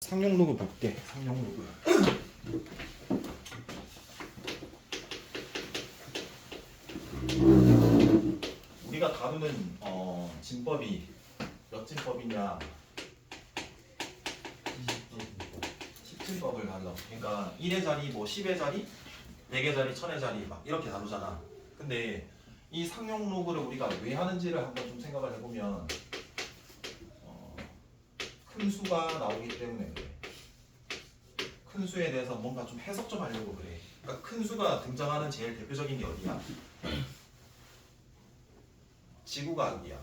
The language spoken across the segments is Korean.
상용 로그 볼게. 상용 로그. 우리가 다루는 진법이 몇 진법이냐? 10진법을 다뤄. 그러니까 1의 자리, 뭐 10의 자리, 100의 자리, 1000의 자리 막 이렇게 다루잖아. 근데 이 상용 로그를 우리가 왜 하는지를 한번 좀 생각을 해보면 큰 수가 나오기 때문에 그래. 큰 수에 대해서 뭔가 좀 해석 좀 하려고 그래. 그러니까 큰 수가 등장하는 제일 대표적인 게 어디야? 지구과학이야.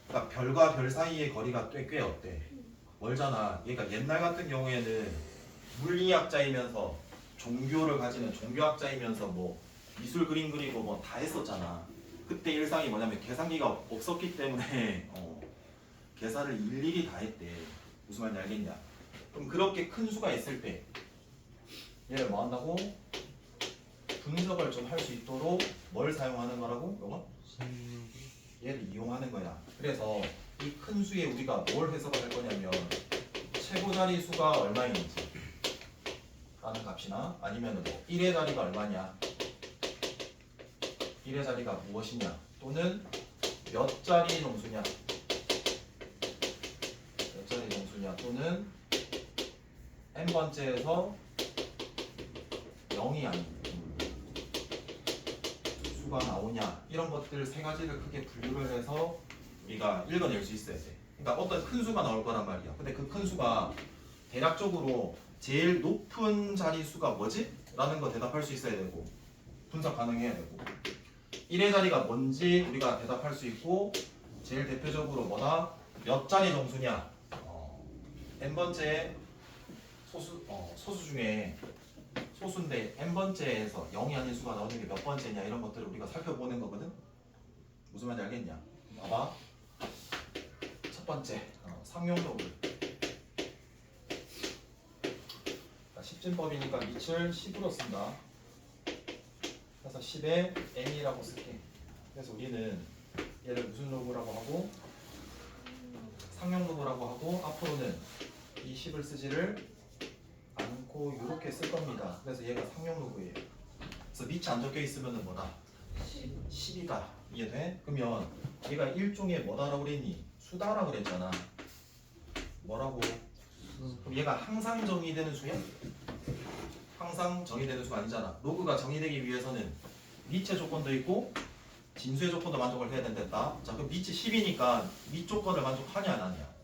그러니까 별과 별 사이의 거리가 꽤 어때? 멀잖아. 그러니까 옛날 같은 경우에는 물리학자이면서 종교를 가지는 종교학자이면서 뭐 미술 그림 그리고 뭐 다 했었잖아. 그때 일상이 뭐냐면 계산기가 없었기 때문에 계산을 일일이 다 했대. 무슨 말인지 알겠냐? 그럼 그렇게 큰 수가 있을 때 얘를 뭐 한다고? 분석을 좀 할 수 있도록 뭘 사용하는 거라고? 요거? 얘를 이용하는 거야. 그래서 이 큰 수에 우리가 뭘 해석을 할 거냐면 최고 자리 수가 얼마인지 라는 값이나 아니면 뭐 1의 자리가 얼마냐, 1의 자리가 무엇이냐, 또는 몇 자리 정수냐, 몇 자리 정수냐, 또는 n번째에서 0이 아닌 수가 나오냐, 이런 것들 세 가지를 크게 분류를 해서 우리가 읽어낼 수 있어야 돼. 그러니까 어떤 큰 수가 나올 거란 말이야. 근데 그 큰 수가 대략적으로 제일 높은 자리수가 뭐지? 라는 거 대답할 수 있어야 되고 분석 가능해야 되고 1의 자리가 뭔지 우리가 대답할 수 있고 제일 대표적으로 뭐다? 몇 자리 정수냐? n번째 소수 중에 소수인데 n번째에서 0이 아닌 수가 나오는 게 몇 번째냐, 이런 것들을 우리가 살펴보는 거거든? 무슨 말인지 알겠냐? 봐봐. 첫 번째 상용 로그. 10진법이니까 밑을 10으로 쓴다. 그래서 10에 n이라고 쓸게. 그래서 우리는 얘를 무슨 로그라고 하고 상용 로그라고 하고 앞으로는 이 10을 쓰지를 않고 이렇게 쓸 겁니다. 그래서 얘가 상용 로그예요. 그래서 밑이 안 적혀 있으면 뭐다? 10이다. 이해돼? 그러면 얘가 일종의 뭐다라고 그랬니? 수다라고 그랬잖아. 뭐라고? 그럼 얘가 항상 정의되는 수야? 항상 정의되는 수가 아니잖아. 로그가 정의되기 위해서는 밑의 조건도 있고 진수의 조건도 만족을 해야 된다. 자, 그럼 밑이 10이니까 밑 조건을 만족하냐 안 하냐?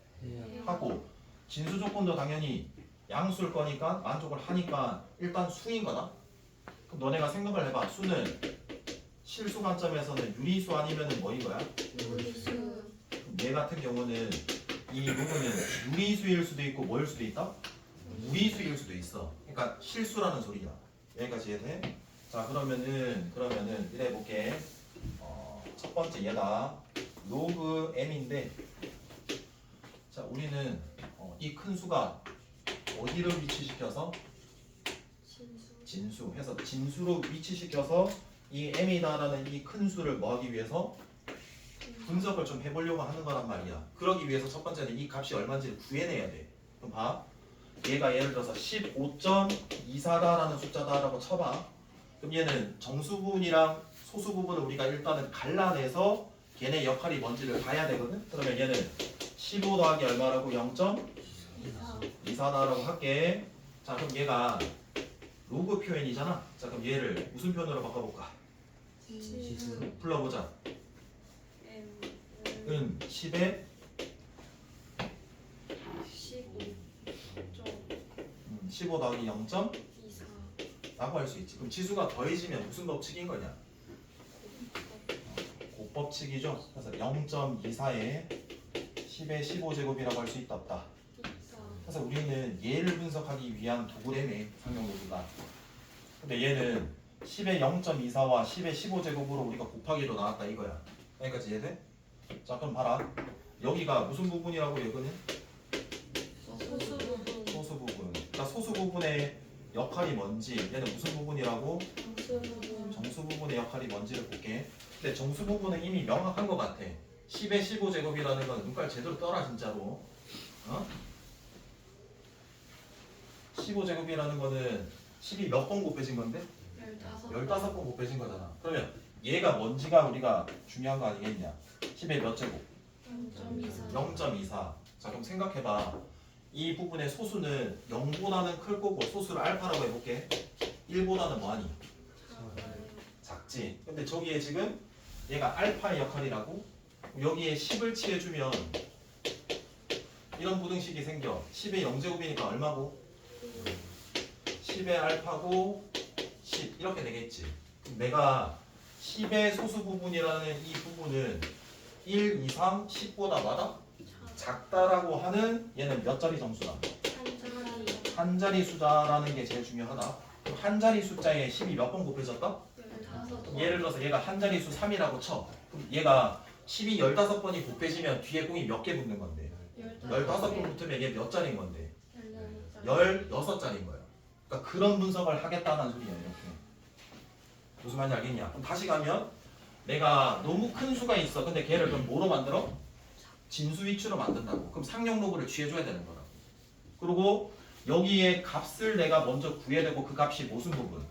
하고 진수 조건도 당연히 양수일 거니까 만족을 하니까 일단 수인 거다. 그럼 너네가 생각을 해봐. 수는 실수 관점에서는 유리수 아니면은 뭐인 거야? 무리수. 얘 같은 경우는 이 로그는 유리수일 수도 있고 뭐일 수도 있다? 무리수일 수도 있어. 그러니까 실수라는 소리야. 여기까지 이해돼? 자, 그러면은 이래 볼게. 첫 번째 얘다. 로그 m인데, 자, 우리는 이 큰 수가 어디를 위치시켜서 진수 해서 진수로 위치시켜서 이 m이다라는 이 큰 수를 뭐 하기 위해서 분석을 좀 해보려고 하는 거란 말이야. 그러기 위해서 첫 번째는 이 값이 얼마인지를 구해내야 돼. 그럼 봐. 얘가 예를 들어서 15.24다라는 숫자다라고 쳐봐. 그럼 얘는 정수 부분이랑 소수 부분을 우리가 일단은 갈라내서 걔네 역할이 뭔지를 봐야 되거든. 그러면 얘는 15 더하기 얼마라고? 0.24다라고 할게. 자, 그럼 얘가 로그 표현이잖아. 자, 그럼 얘를 무슨 표현으로 바꿔볼까? 불러보자. 은 10에 15 더하기 0.? 라고 할 수 있지. 그럼 지수가 더해지면 무슨 법칙인 거냐? 곱법칙이죠. 그래서 0.24에 10의 15제곱이라고 할 수 있다 없다. 그래서 우리는 얘를 분석하기 위한 도구래매 상용 로그가. 근데 얘는 10의 0.24와 10의 15제곱으로 우리가 곱하기로 나왔다 이거야. 여기까지 이해돼? 자, 그럼 봐라. 여기가 무슨 부분이라고 여기는? 소수 부분. 그러니까 소수 부분의 역할이 뭔지, 얘는 무슨 부분이라고? 정수 부분의 역할이 뭔지를 볼게. 근데 정수 부분은 이미 명확한 것 같아. 10의 15제곱이라는 건 눈깔 제대로 떠라 진짜로. 15제곱이라는 거는 10이 몇 번 곱해진 건데? 15번 곱해진 거잖아. 그러면 얘가 뭔지가 우리가 중요한 거 아니겠냐? 10의 몇 제곱? 0.24. 자 그럼 생각해봐. 이 부분의 소수는 0보다는 클 거고 소수를 알파라고 해볼게. 1보다는 뭐하니? 작지. 근데 저기에 지금 얘가 알파의 역할이라고 여기에 10을 취해주면 이런 부등식이 생겨. 10의 0제곱이니까 얼마고? 10의 알파고 10 이렇게 되겠지. 그럼 내가 10의 소수 부분이라는 이 부분은 1, 2, 3, 10보다 뭐다? 작다라고 하는 얘는 몇 자리 정수다? 한 자리 숫자라는 게 제일 중요하다. 그럼 한 자리 숫자에 10이 몇 번 곱해졌다? 예를 들어서 얘가 한 자리 수 3이라고 쳐. 그럼 얘가 10이 15번이 곱해지면 뒤에 공이 몇 개 붙는 건데? 15번 붙으면 얘 몇 자리인 건데? 16자리인 거예요. 그러니까 그런 분석을 하겠다는 소리야 이렇게. 무슨 말인지 알겠냐? 그럼 다시 가면 내가 너무 큰 수가 있어. 근데 걔를 그럼 뭐로 만들어? 진수 위치로 만든다고. 그럼 상용 로그를 취해줘야 되는 거라고. 그리고 여기에 값을 내가 먼저 구해야 되고 그 값이 무슨 부분?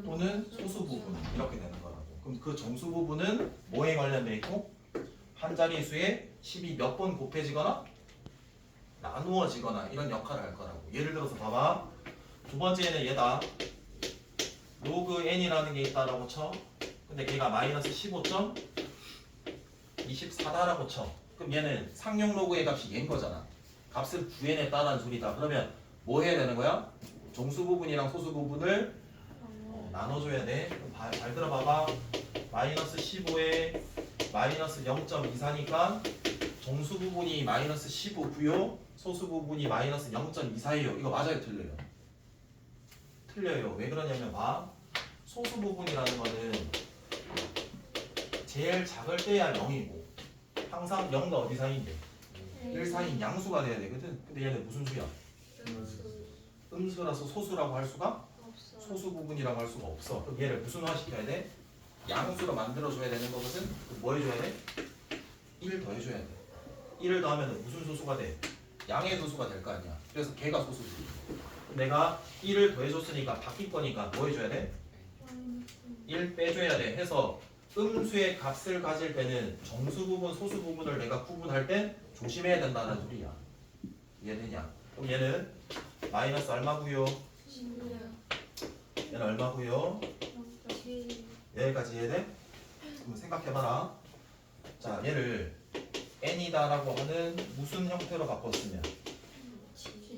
또는 소수 부분 이렇게 되는 거라고. 그럼 그 정수 부분은 뭐에 관련돼 있고? 한 자리 수에 10이 몇 번 곱해지거나 나누어지거나 이런 역할을 할 거라고. 예를 들어서 봐봐. 두 번째는 얘다. 로그 n이라는 게 있다라고 쳐. 근데 걔가 마이너스 15.24다라고 쳐. 그럼 얘는 상용 로그의 값이 얘인 거잖아. 값을 구해냈다는 소리다. 그러면 뭐 해야 되는 거야? 정수 부분이랑 소수 부분을 나눠줘야 돼. 그럼 잘 들어봐봐. 마이너스 15에 마이너스 0.24니까 정수 부분이 마이너스 15고요. 소수 부분이 마이너스 0.24예요. 이거 맞아요? 틀려요? 틀려요. 왜 그러냐면 봐. 소수 부분이라는 거는 제일 작을 때야 0이고 항상 0과 어디 사이인데? 1 사이인 양수가 돼야 되거든. 근데 얘는 무슨 수야? 음수라서 소수라고 할 수가? 소수 부분이라고 할 수가 없어. 그럼 얘를 무슨 시켜야 돼? 양수로 만들어줘야 되는 거거든. 그럼 뭐 해줘야 돼? 1 더해줘야 돼. 1을 더하면 무슨 소수가 돼? 양의 소수가 될 거 아니야. 그래서 걔가 소수지. 내가 1을 더해줬으니까 바뀔 거니까 뭐 해줘야 돼? 1 빼줘야 돼. 해서 음수의 값을 가질 때는 정수 부분, 소수 부분을 내가 구분할 때 조심해야 된다는 소리야. 이해되냐? 그럼 얘는 마이너스 얼마고요? 얘는 얼마고요? 여기까지 이해돼? 그럼 생각해봐라. 자, 얘를 n이다라고 하는 무슨 형태로 바꿨으면?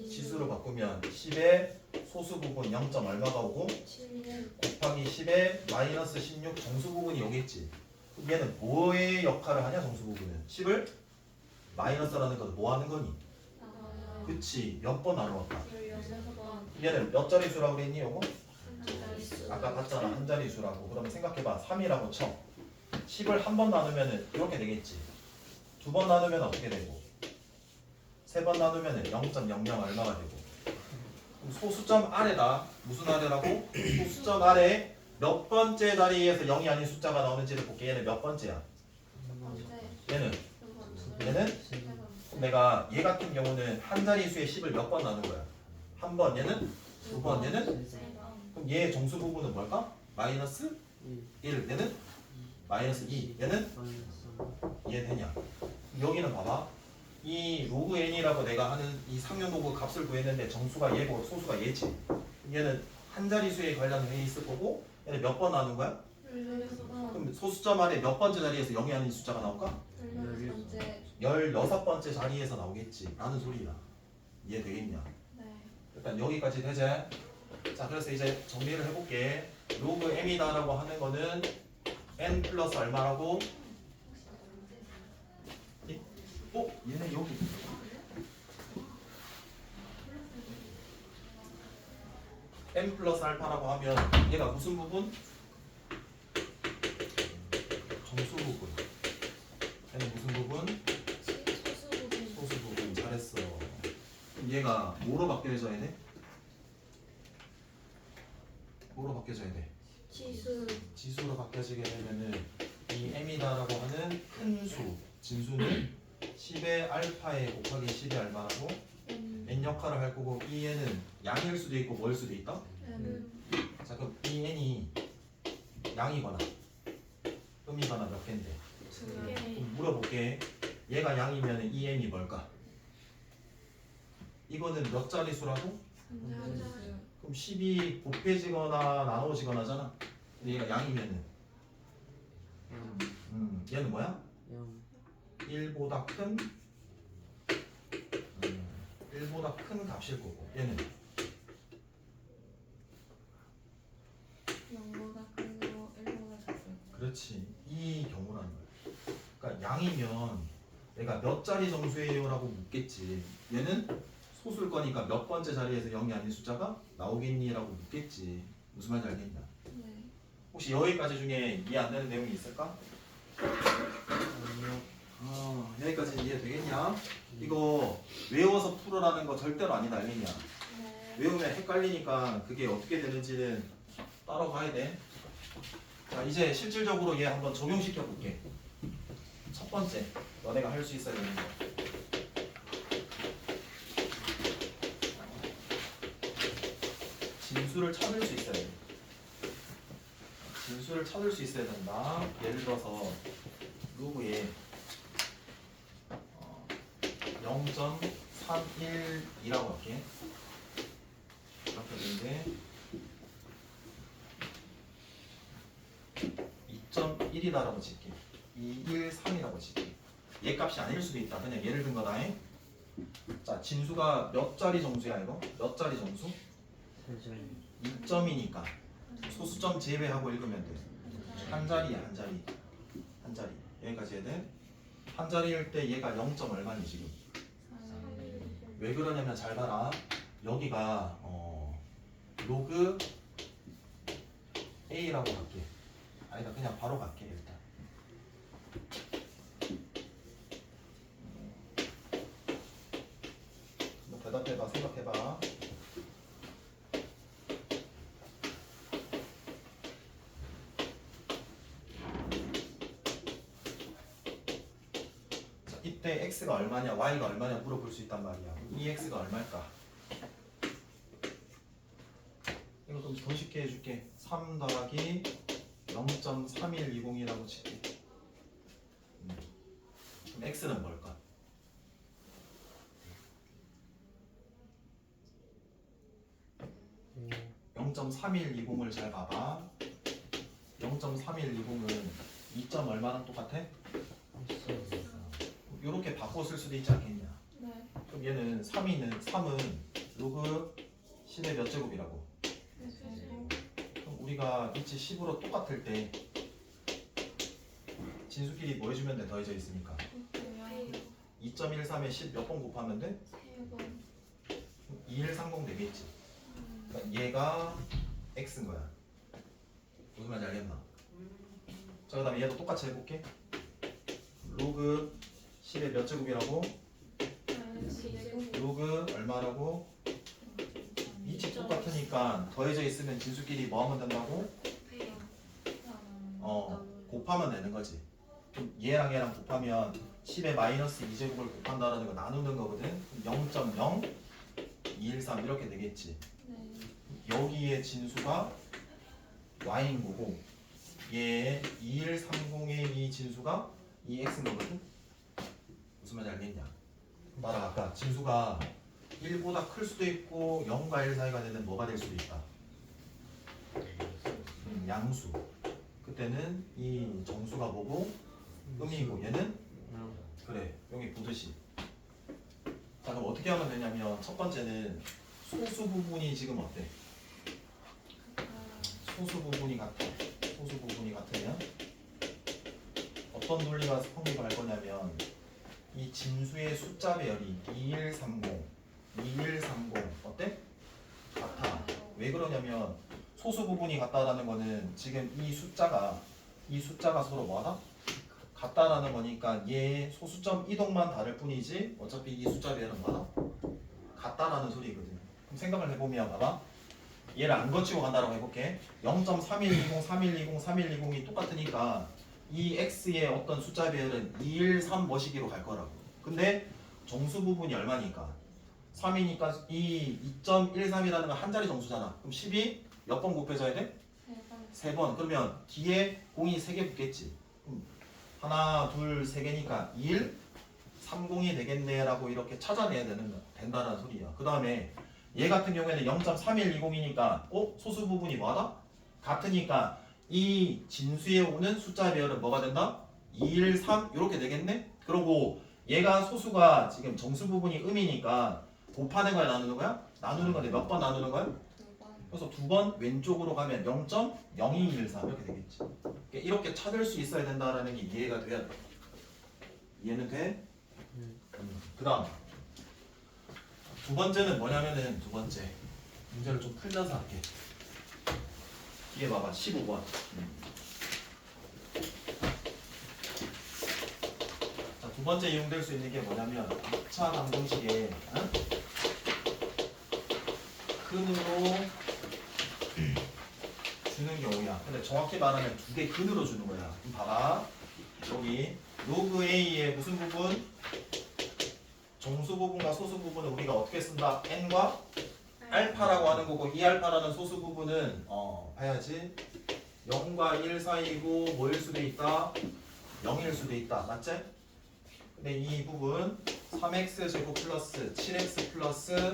지수로 바꾸면 10의 소수 부분 0. 얼마가 오고 곱하기 10의 마이너스 16 정수 부분이 오겠지. 그럼 얘는 뭐의 역할을 하냐? 정수 부분은 10을 마이너스라는 건 뭐 하는 거니? 그치. 몇 번 나누었다. 얘는 몇 자리 수라고 그랬니? 요거? 아까 봤잖아. 한 자리 수라고. 그러면 생각해봐. 3이라고 쳐. 10을 한 번 나누면 이렇게 되겠지. 두 번 나누면 어떻게 되고? 세 번 나누면 0.00 얼마가 되고? 그럼 소수점 아래다. 무슨 아래라고? 소수점 아래 몇 번째 자리에서 0이 아닌 숫자가 나오는지를 볼게. 얘는 몇 번째야? 얘는 내가 얘 같은 경우는 한 자리 수의 10을 몇 번 나눈 거야? 한 번. 얘는 두 번. 얘는 그럼 얘의 정수 부분은 뭘까? 마이너스 1. 얘는 마이너스 2. 얘는 이해되냐? 여기는 봐봐. 이 로그 n이라고 내가 하는 이 상용 로그 값을 구했는데 정수가 얘고 소수가 얘지. 얘는 한 자리 수에 관련해 있을 거고 얘는 몇 번 나눈 거야? 그럼 소수점 아래 몇 번째 자리에서 0이 아닌 숫자가 나올까? 16번째 자리에서 나오겠지 라는 소리야. 이해되겠냐? 일단 여기까지 되지? 자, 그래서 이제 정리를 해볼게. 로그 m이다라고 하는 거는 n 플러스 얼마라고? 얘네 여기 n 플러스 알파라고 하면 얘가 무슨 부분? 정수 부분. 얘는 무슨 부분? 소수 부분. 잘했어. 그럼 얘가 뭐로 바뀌어져야 돼? 뭐로 바뀌어져야 돼? 지수로 바뀌어지게 되면은 이 m이다라고 하는 큰 수, 진수는 10의 알파에 곱하기 10의 얼마라고? n영 역할을 할 거고 이 n은 양일 수도 있고 뭐일 수도 있다? 자 그럼 이 n이 양이거나 음이거나 몇 개인데? 그럼 물어볼게. 얘가 양이면 이 n이 뭘까? 이거는 몇 자릿수라고? 그럼 10이 곱해지거나 나눠지거나잖아. 근데 얘가 양이면은 얘는 뭐야? 1보다 큰 1보다 큰 값일 거고 얘는 0보다 큰 거, 1보다 작은 거. 그렇지. 이 경우라는 거야. 그러니까 양이면 내가 몇 자리 정수예요? 라고 묻겠지. 얘는 소수일 거니까 몇 번째 자리에서 0이 아닌 숫자가 나오겠니? 라고 묻겠지. 무슨 말인지 알겠냐? 네. 혹시 여기까지 중에 이해 안 되는 내용이 있을까? 여기까지 이해 되겠냐? 이거 외워서 풀어라는 거 절대로 아니다. 알겠냐? 네. 외우면 헷갈리니까 그게 어떻게 되는지는 따라가야 돼. 자, 이제 실질적으로 얘 한번 적용시켜 볼게. 첫 번째, 너네가 할 수 있어야 되는 거. 진수를 찾을 수 있어야 돼. 진수를 찾을 수 있어야 된다. 예를 들어서 로그에 0.312라고 할게. 이렇게 되는데 2.1이다라고 칠게. 213이라고 칠게. 얘 값이 아닐 수도 있다. 그냥 예를 든 거다. 자, 진수가 몇 자리 정수야 이거? 몇 자리 정수? 2점이니까 소수점 제외하고 읽으면 돼. 한 자리야, 한 자리. 한 자리. 여기까지 해야 돼. 한 자리일 때 얘가 0. 얼마니 지금? 왜 그러냐면 잘 봐라. 여기가 로그 A라고 할게. 아니다, 그냥 바로 갈게 일단. 뭐 대답해봐, 생각해봐. 자, 이때 x가 얼마냐, y가 얼마냐 물어볼 수 있단 말이야. 이 x가 얼마일까? 이거 좀 더 쉽게 해줄게. 3 더하기 0.3120이라고 칠게. 그럼 x는 뭘까? 음. 0.3120을 잘 봐봐. 0.3120은 2. 얼마랑 똑같아? 이렇게 바꿔 쓸 수도 있지 않겠냐? 네. 그럼 얘는 3은 로그 10의 몇 제곱이라고? 그럼 우리가 위치 10으로 똑같을 때 진수끼리 뭐 해주면 돼? 더해져 있으니까 2.13에 10 몇 번 곱하면 돼? 2130 되겠지. 그러니까 얘가 x인 거야. 무슨 말인지 알겠나? 자, 그 다음에 얘도 똑같이 해볼게. 로그 10의 몇 제곱이라고? 로그 얼마라고? 위치 똑같으니까 더해져 있으면 진수끼리 뭐 하면 된다고? 곱하면 되는 거지. 그럼 얘랑 얘랑 곱하면 10의 마이너스 2제곱을 곱한다라는 거 나누는 거거든. 0.0213 이렇게 되겠지. 여기에 진수가 y인 거고 얘 2130의 이 진수가 이 x인 거거든. 무슨 말인지 알겠냐? 봐라, 아까 진수가 1보다 클 수도 있고 0과 1 사이가 되는 뭐가 될 수도 있다. 양수. 그때는 이 정수가 뭐고? 음이고 얘는? 그래, 여기 보듯이. 자, 그럼 어떻게 하면 되냐면 첫 번째는 소수 부분이 지금 어때? 소수 부분이 같아. 소수 부분이 같으면 어떤 논리가 성립할 거냐면 이 진수의 숫자 배열이 2130 어때? 같아. 왜 그러냐면 소수 부분이 같다라는 거는 지금 이 숫자가 서로 뭐하다? 같다라는 거니까 얘 소수점 이동만 다를 뿐이지 어차피 이 숫자 배열은 뭐하다? 같다라는 소리거든. 그럼 생각을 해보면 봐봐. 얘를 안 거치고 간다라고 해볼게. 0.3120, 3120, 3120이 똑같으니까 이 x의 어떤 숫자 배열은 213 머시기로 갈 거라고. 근데 정수 부분이 얼마니까? 3이니까 이 2.13이라는 건 한 자리 정수잖아. 그럼 10이 몇 번 곱해져야 돼? 3번. 3번. 그러면 뒤에 공이 3개 붙겠지. 하나, 둘, 3개니까 1, 30이 되겠네라고 이렇게 찾아내야 된다는 소리야. 그 다음에 얘 같은 경우에는 0.3120이니까 소수 부분이 뭐하다? 같으니까 이 진수에 오는 숫자 배열은 뭐가 된다? 2, 1, 3 이렇게 되겠네? 그리고 얘가 소수가 지금 정수 부분이 음이니까 곱하는 거야 나누는 거야? 나누는 건데 몇 번 나누는 거야? 2번. 그래서 두 번 왼쪽으로 가면 0.0213 이렇게 되겠지. 이렇게 찾을 수 있어야 된다라는 게 이해가 돼야 돼. 이해는 돼? 그 다음 두 번째는 뭐냐면은 두 번째 문제를 좀 풀면서 할게. 뒤에 봐봐 15번. 자, 두 번째 이용될 수 있는 게 뭐냐면 2차 방정식에 근으로 주는 경우야. 근데 정확히 말하면 두 개 근으로 주는 거야. 그럼 봐봐. 여기 로그 A의 무슨 부분? 정수 부분과 소수 부분을 우리가 어떻게 쓴다? n과 알파라고 하는 거고 이 알파라는 소수 부분은 봐야지 0과 1 사이고 뭐일 수도 있다? 0일 수도 있다. 맞지? 근데 이 부분 3x 제곱 플러스 7x 플러스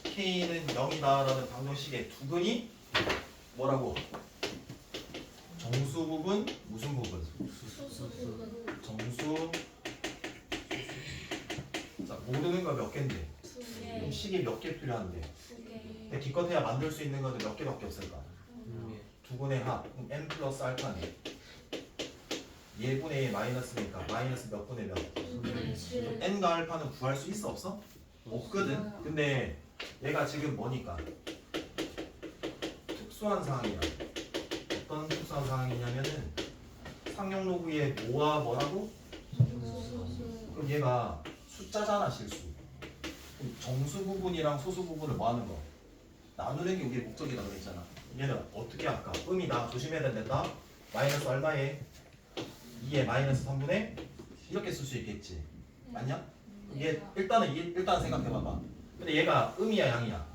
k는 0이다 라는 방정식의 두 근이 뭐라고? 정수 부분 무슨 부분? 소수 부분 정수. 자, 모르는 거 몇 개인데? 2개. 그럼 식이 몇 개 필요한데? 2개. 근데 기껏해야 만들 수 있는 거는 몇 개밖에 없을까? 두 분의 합, 그럼 n 플러스 알파네. 예분의 a 마이너스니까 마이너스 몇 분의 몇? 2분의 7. n과 알파는 구할 수 있어 없어? 없거든. 근데 얘가 지금 뭐니까? 특수한 상황이야. 어떤 특수한 상황이냐면은 상용 로그의 뭐와 뭐라고? 소수. 그럼 얘가 숫자잖아 실수. 그럼 정수 부분이랑 소수 부분을 뭐 하는 거? 나누는 게 우리의 목적이라고 그랬잖아. 얘는 어떻게 할까? 음이다. 조심해야 된다. 마이너스 얼마에? 2에 마이너스 3분의 이렇게 쓸 수 있겠지. 맞냐? 얘 일단 생각해봐봐. 근데 얘가 음이야 양이야?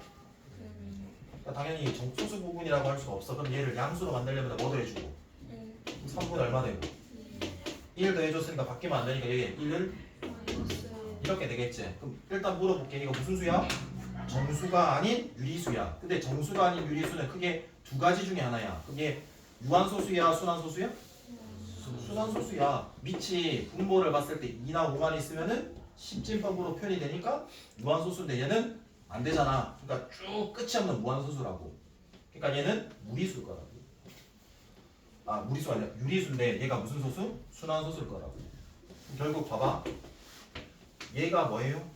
그러니까 당연히 소수 부분이라고 할 수가 없어. 그럼 얘를 양수로 만들려면 뭐 더해주고? 3분의 얼마 되고? 1 더해줬으니까 바뀌면 안 되니까 얘 1을 마이너스. 이렇게 되겠지. 그럼 일단 물어볼게. 이거 무슨 수야? 정수가 아닌 유리수야. 근데 정수가 아닌 유리수는 크게 두 가지 중에 하나야. 그게 유한소수야, 순환소수야? 순환소수야. 밑이 분모를 봤을 때 2나 5만 있으면은 10진법으로 표현이 되니까 유한소수인데 얘는 안 되잖아. 그러니까 쭉 끝이 없는 무한소수라고. 그러니까 얘는 무리수일 거라고. 아, 무리수 아니야. 유리수인데 얘가 무슨 소수? 순환소수일 거라고. 결국 봐봐. 얘가 뭐예요?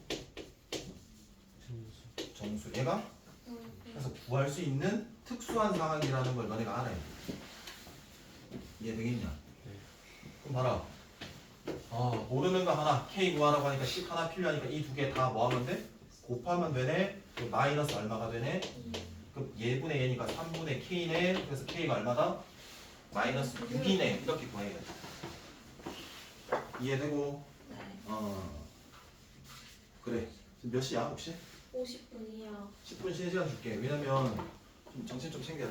정수. 얘가 그래서 구할 수 있는 특수한 상황이라는 걸 너네가 알아야 돼. 이해되겠냐? 그럼 봐라. 모르는 거 하나 k 구하라고 하니까 10 하나 필요하니까 이 두 개 다 뭐 하면 돼? 곱하면 되네. 그럼 마이너스 얼마가 되네? 그럼 얘분의 얘니까 3분의 k네. 그래서 k가 얼마다? 마이너스 6이네. 이렇게 구해야 돼. 이해되고? 네. 그래. 지금 몇 시야 혹시? 50분이요. 10분 쉬는 시간 줄게. 왜냐면 좀 정신 좀 챙겨라.